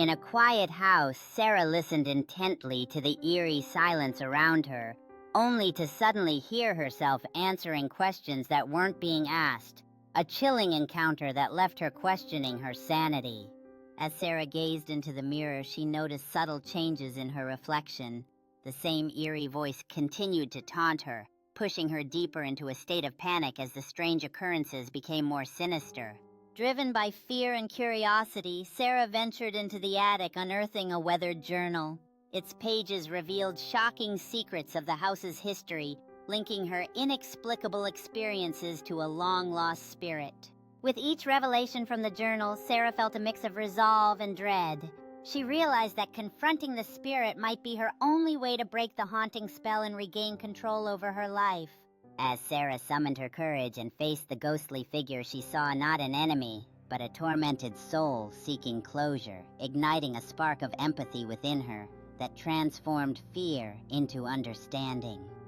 In a quiet house, Sarah listened intently to the eerie silence around her, only to suddenly hear herself answering questions that weren't being asked, a chilling encounter that left her questioning her sanity. As Sarah gazed into the mirror, she noticed subtle changes in her reflection. The same eerie voice continued to taunt her, pushing her deeper into a state of panic as the strange occurrences became more sinister. Driven by fear and curiosity, Sarah ventured into the attic, unearthing a weathered journal. Its pages revealed shocking secrets of the house's history, linking her inexplicable experiences to a long-lost spirit. With each revelation from the journal, Sarah felt a mix of resolve and dread. She realized that confronting the spirit might be her only way to break the haunting spell and regain control over her life. As Sarah summoned her courage and faced the ghostly figure, she saw not an enemy, but a tormented soul seeking closure, igniting a spark of empathy within her that transformed fear into understanding.